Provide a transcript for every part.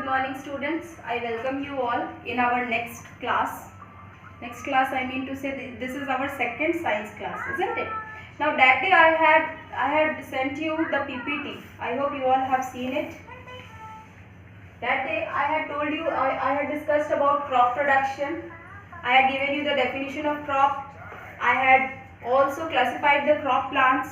Good morning students. I welcome you all in our next class. Next class, I mean to say this is our second science class, isn't it? Now that day I had sent you the PPT. I hope you all have seen it. That day I had told you I had discussed about crop production. I had given you the definition of crop. I had also classified the crop plants.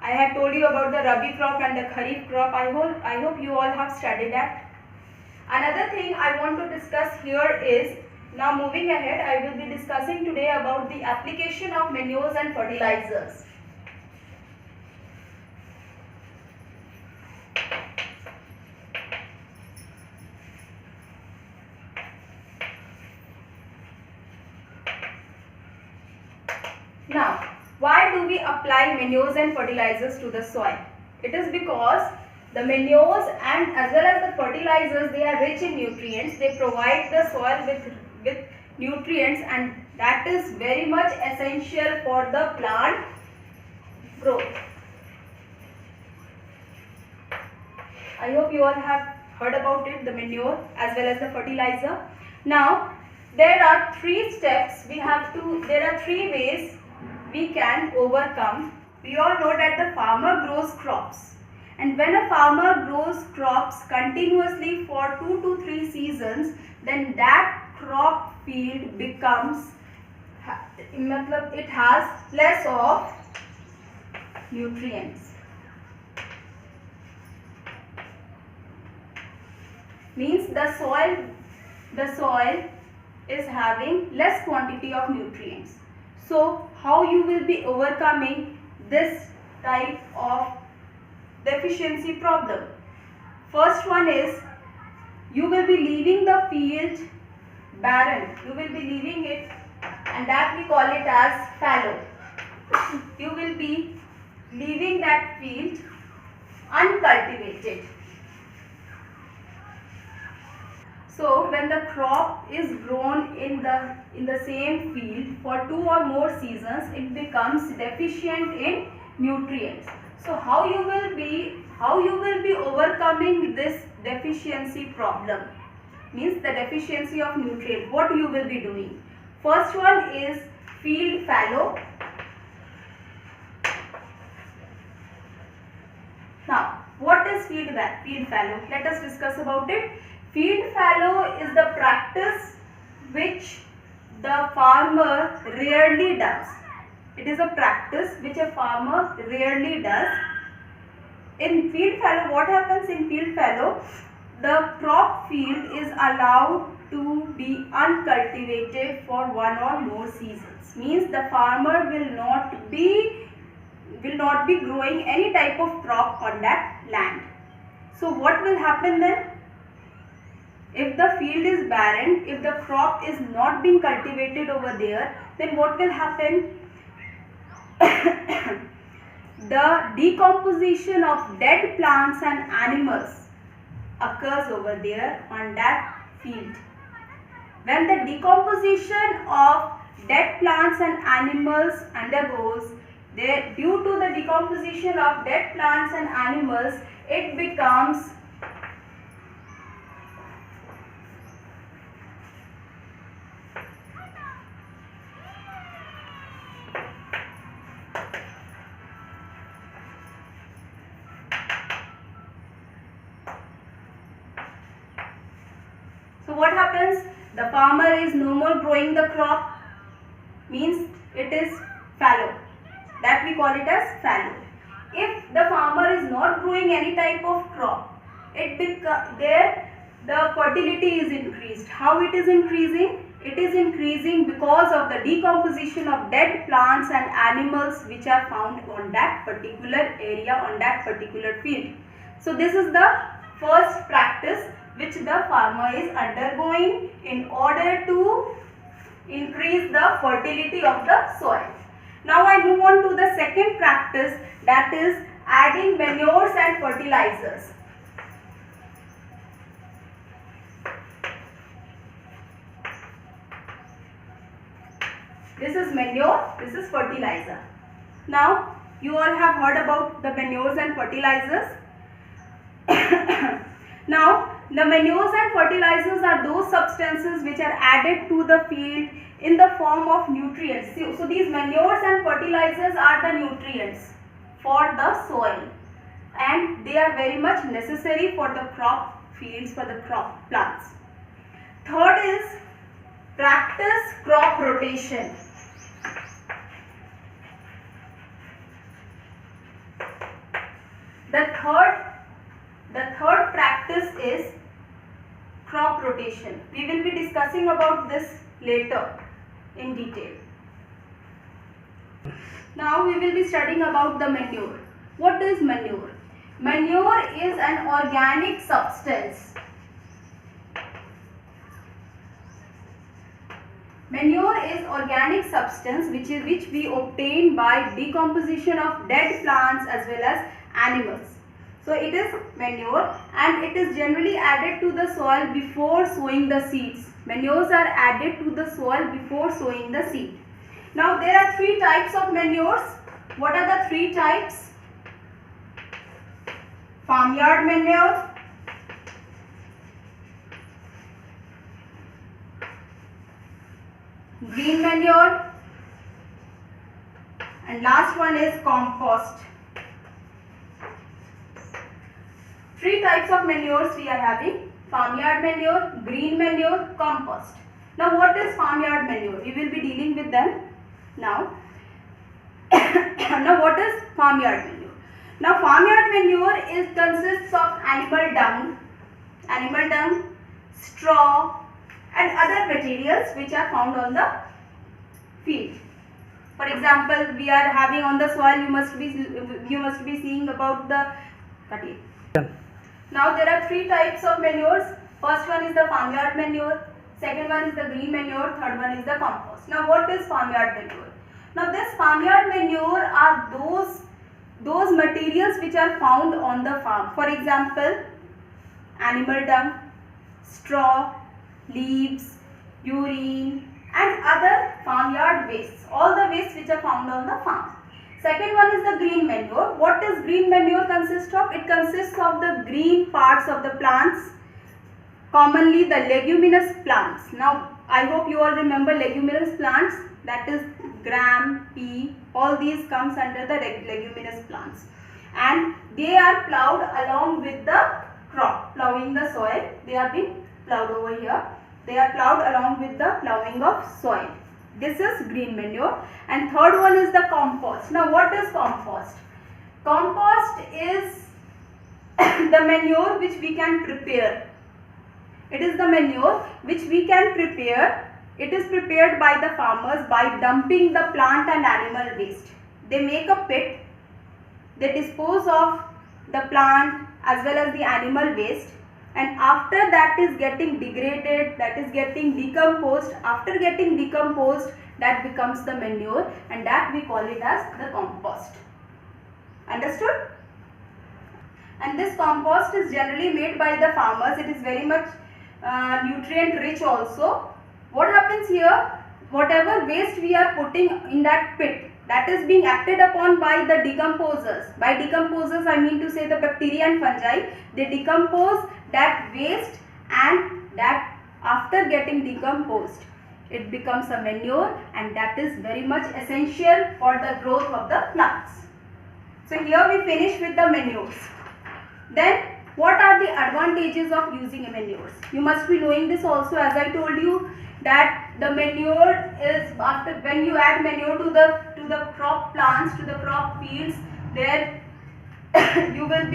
I had told you about the Rabi crop and the Kharif crop. I hope you all have studied that. Another thing I want to discuss here is, now moving ahead, I will be discussing today about the application of manures and fertilizers. Now, why do we apply manures and fertilizers to the soil? It is because the manures and as well as the fertilizers, they are rich in nutrients. They provide the soil with nutrients, and that is very much essential for the plant growth. I hope you all have heard about it, the manure as well as the fertilizer. Now, there are three steps there are three ways we can overcome. We all know that the farmer grows crops, and when a farmer grows crops continuously for 2 to 3 seasons, then that crop field becomes, it has less of nutrients. Means the soil is having less quantity of nutrients. So how you will be overcoming this type of deficiency problem? First one is, you will be leaving the field barren. You will be leaving it, and that we call it as fallow. You will be leaving that field uncultivated. So when the crop is grown in the same field for 2 or more seasons, it becomes deficient in nutrients. So how you will be overcoming this deficiency problem? Means the deficiency of nutrient. What you will be doing? First one is field fallow. Now, what is field fallow? Let us discuss about it. Field fallow is the practice which the farmer rarely does. It is a practice which a farmer rarely does. In field fallow, what happens in field fallow? The crop field is allowed to be uncultivated for 1 or more seasons. Means the farmer will not be growing any type of crop on that land. So what will happen then? If the field is barren, if the crop is not being cultivated over there, then what will happen? The decomposition of dead plants and animals occurs over there on that field. When the decomposition of dead plants and animals undergoes, due to the decomposition of dead plants and animals, it becomes So what happens? The farmer is no more growing the crop, means it is fallow. That we call it as fallow. If the farmer is not growing any type of crop, the fertility is increased. How it is increasing? It is increasing because of the decomposition of dead plants and animals which are found on that particular area, on that particular field. So this is the first practice which the farmer is undergoing in order to increase the fertility of the soil. Now I move on to the second practice, that is adding manures and fertilizers. This is manure, this is fertilizer. Now you all have heard about the manures and fertilizers. Now Now, the manures and fertilizers are those substances which are added to the field in the form of nutrients. So these manures and fertilizers are the nutrients for the soil, and they are very much necessary for the crop fields, for the crop plants. Third is practice crop rotation. The third practice is crop rotation. We will be discussing about this later in detail. Now we will be studying about the manure. What is manure? Manure is an organic substance. Manure is organic substance which we obtain by decomposition of dead plants as well as animals. So it is manure, and it is generally added to the soil before sowing the seeds. Manures are added to the soil before sowing the seed. Now there are three types of manures. What are the three types? Farmyard manure, green manure, and last one is compost. Three types of manures we are having: farmyard manure, green manure, compost. Now what is farmyard manure? We will be dealing with them now. Now what is farmyard manure? Now farmyard manure consists of animal dung, straw and other materials which are found on the field. For example, we are having on the soil, you must be seeing about the Now there are three types of manures. First one is the farmyard manure, second one is the green manure, third one is the compost. Now what is farmyard manure? Now this farmyard manure are those materials which are found on the farm. For example, animal dung, straw, leaves, urine and other farmyard wastes. All the wastes which are found on the farm. Second one is the green manure. What does green manure consist of? It consists of the green parts of the plants, commonly the leguminous plants. Now I hope you all remember leguminous plants, that is gram, pea, all these comes under the leguminous plants, and they are plowed along with the crop, plowing the soil. They are being plowed over here. They are plowed along with the plowing of soil. This is green manure. And third one is the compost. Now what is compost? Compost is the manure which we can prepare. It is the manure which we can prepare. It is prepared by the farmers by dumping the plant and animal waste. They make a pit, they dispose of the plant as well as the animal waste, and after that is getting degraded, that is getting decomposed. After getting decomposed, that becomes the manure, and that we call it as the compost. Understood? And this compost is generally made by the farmers. It is very much nutrient rich also. What happens here? Whatever waste we are putting in that pit, that is being acted upon by the decomposers. By decomposers I mean to say the bacteria and fungi. They decompose that waste, and that after getting decomposed it becomes a manure, and that is very much essential for the growth of the plants. So here we finish with the manures. Then what are the advantages of using manures? You must be knowing this also, as I told you that the manure is, after when you add manure to the crop plants, to the crop fields, there you will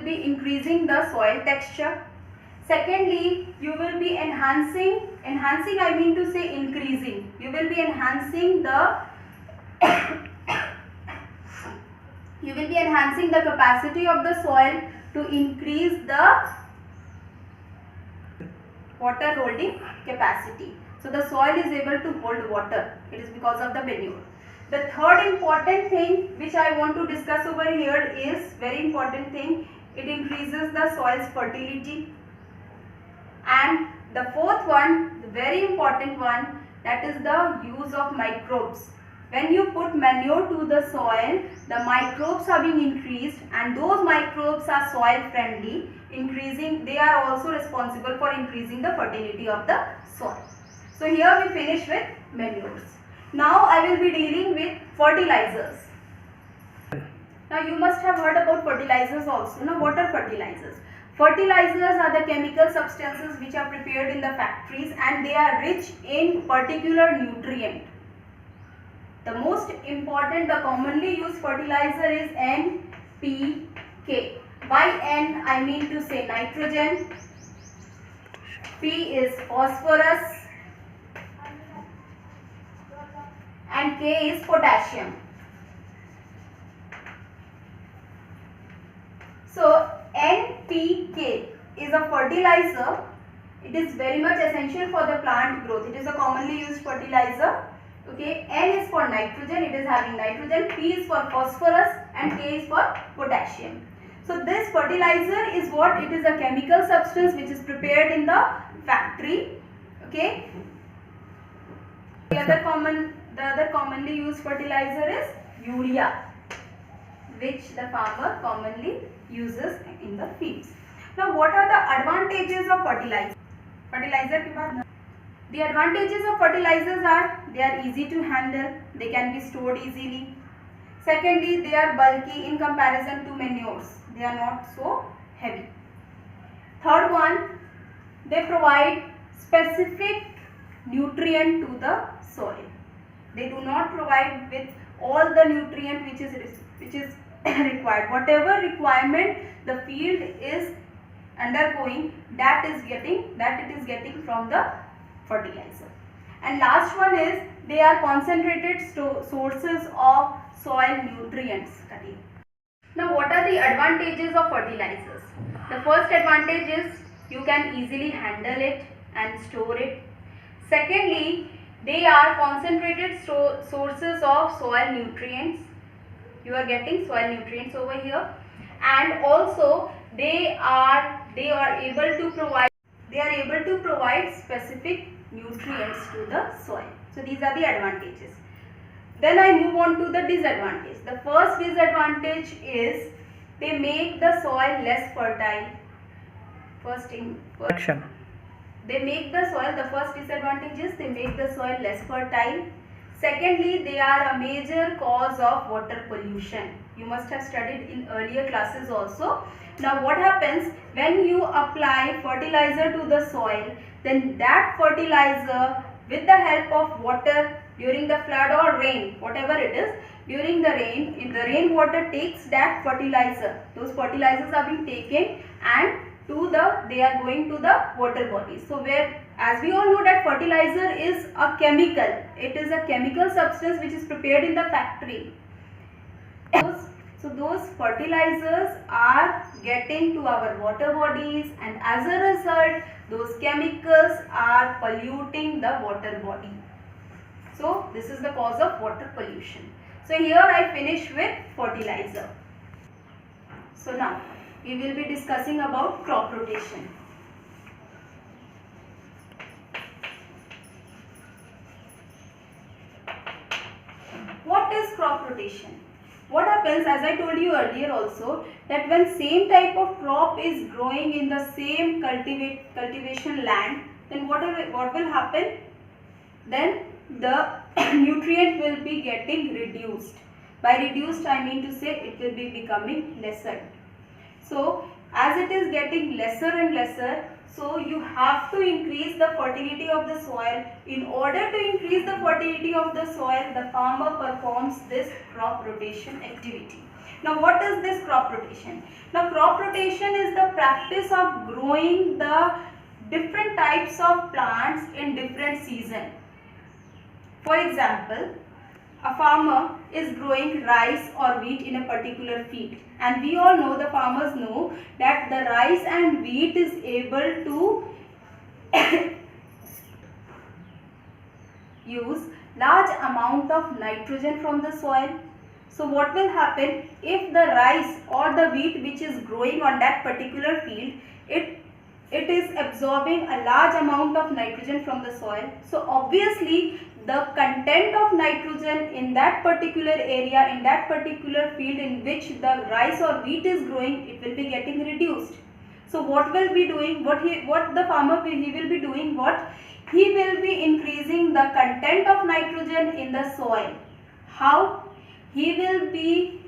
be increasing the soil texture. Secondly, you will be enhancing I mean to say increasing. You will be enhancing the capacity of the soil to increase the water holding capacity. So the soil is able to hold water. It is because of the manure. The third important thing which I want to discuss over here is very important thing. It increases the soil's fertility. And the fourth one, the very important one, that is the use of microbes. When you put manure to the soil, the microbes are being increased, and those microbes are soil friendly, they are also responsible for increasing the fertility of the soil. So here we finish with manures. Now I will be dealing with fertilizers. Now you must have heard about fertilizers also. Now what are fertilizers? Fertilizers are the chemical substances which are prepared in the factories, and they are rich in particular nutrient. The most important, the commonly used fertilizer is NPK. By N I mean to say nitrogen, P is phosphorus, and K is potassium. So NPK is a fertilizer. It is very much essential for the plant growth. It is a commonly used fertilizer. Okay, N is for nitrogen, it is having nitrogen, P is for phosphorus, and K is for potassium. So this fertilizer is what? It is a chemical substance which is prepared in the factory. Okay. The other commonly used fertilizer is urea, which the farmer commonly uses in the fields. Now what are the advantages of fertilizer? The advantages of fertilizers are they are easy to handle, they can be stored easily. Secondly, they are bulky in comparison to manures, they are not so heavy. Third one, they provide specific nutrient to the soil. They do not provide with all the nutrient which is required. Whatever requirement the field is undergoing, that it is getting from the fertilizer. And last one is they are concentrated sources of soil nutrients. Now what are the advantages of fertilizers? The first advantage is you can easily handle it and store it. Secondly, they are concentrated sources of soil nutrients. You are getting soil nutrients over here, and also they are able to provide specific nutrients to the soil. So these are the advantages. Then I move on to the disadvantage. The first disadvantage is they make the soil less fertile. They make the soil, the first disadvantage is they make the soil less fertile. Secondly, they are a major cause of water pollution. You must have studied in earlier classes also. Now what happens when you apply fertilizer to the soil, then that fertilizer with the help of water during the flood or rain, whatever it is, during the rain, if the rainwater takes that fertilizer, those fertilizers are being taken and they are going to the water bodies. So as we all know that fertilizer is a chemical, it is a chemical substance which is prepared in the factory. So those fertilizers are getting to our water bodies, and as a result those chemicals are polluting the water body. So this is the cause of water pollution. So here I finish with fertilizer. So now we will be discussing about crop rotation. What is crop rotation? What happens, as I told you earlier also, that when same type of crop is growing in the same cultivation land, then what will happen? Then the nutrient will be getting reduced. By reduced I mean to say it will be becoming lesser. So as it is getting lesser and lesser, so you have to increase the fertility of the soil. In order to increase the fertility of the soil, the farmer performs this crop rotation activity. Now what is this crop rotation? Now crop rotation is the practice of growing the different types of plants in different seasons. For example, a farmer is growing rice or wheat in a particular field, and we all know, the farmers know, that the rice and wheat is able to use large amount of nitrogen from the soil. So what will happen if the rice or the wheat which is growing on that particular field, it is absorbing a large amount of nitrogen from the soil. So obviously the content of nitrogen in that particular area, in that particular field in which the rice or wheat is growing, it will be getting reduced. So what will be doing, what the farmer will, he will be doing what? He will be increasing the content of nitrogen in the soil. How? He will be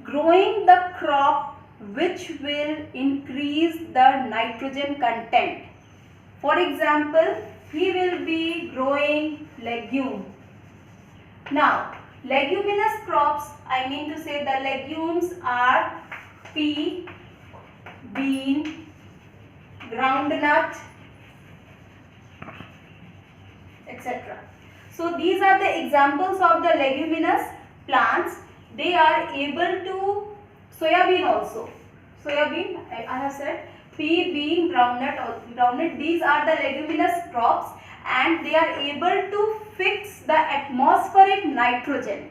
growing the crop which will increase the nitrogen content. For example, he will be growing legume. Now, leguminous crops, I mean to say the legumes are pea, bean, groundnut, etc. So these are the examples of the leguminous plants. They are able to, soya also. Soya I have said, pea, bean, groundnut, these are the leguminous crops and they are able to fix the atmospheric nitrogen.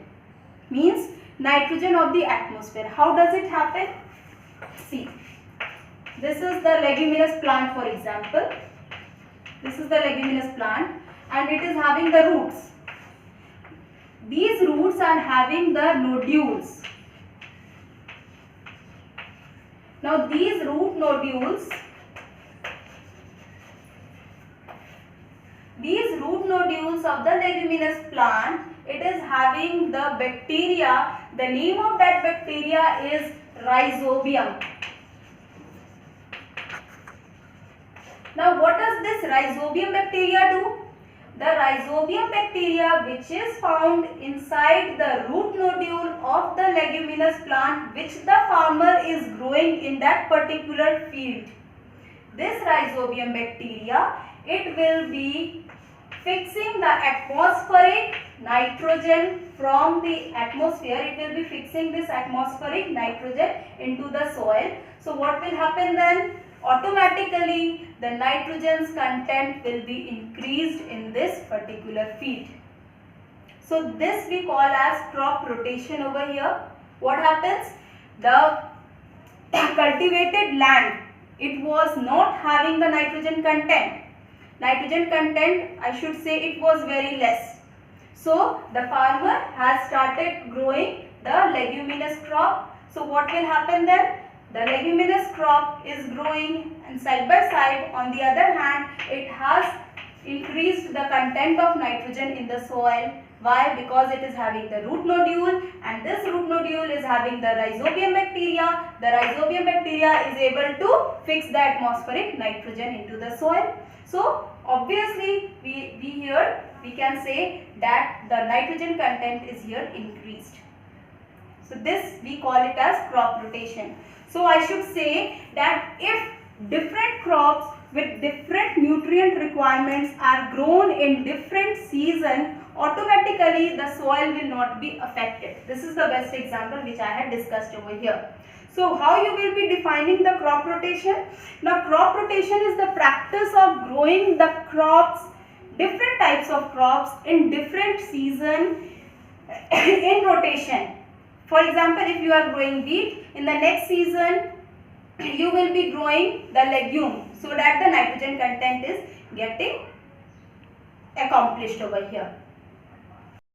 Means nitrogen of the atmosphere. How does it happen? See, this is the leguminous plant, for example. This is the leguminous plant and it is having the roots. These roots are having the nodules. Now these root nodules, of the leguminous plant, it is having the bacteria. The name of that bacteria is rhizobium. Now what does this rhizobium bacteria do? The rhizobium bacteria, which is found inside the root nodule of the leguminous plant which the farmer is growing in that particular field. This rhizobium bacteria, it will be fixing the atmospheric nitrogen from the atmosphere. It will be fixing this atmospheric nitrogen into the soil. So what will happen then? Automatically the nitrogen's content will be increased in this particular field. So this we call as crop rotation over here. What happens? The cultivated land, it was not having the nitrogen content. Nitrogen content, I should say, it was very less. So the farmer has started growing the leguminous crop. So what will happen then? The leguminous crop is growing and side by side, on the other hand, it has increased the content of nitrogen in the soil. Why? Because it is having the root nodule and this root nodule is having the rhizobium bacteria. The rhizobium bacteria is able to fix the atmospheric nitrogen into the soil. So obviously we can say that the nitrogen content is here increased. So this we call it as crop rotation. So I should say that if different crops with different nutrient requirements are grown in different season, automatically the soil will not be affected. This is the best example which I had discussed over here. So how you will be defining the crop rotation? Now crop rotation is the practice of growing the crops, different types of crops in different season in rotation. For example, if you are growing wheat, in the next season you will be growing the legume so that the nitrogen content is getting accomplished over here.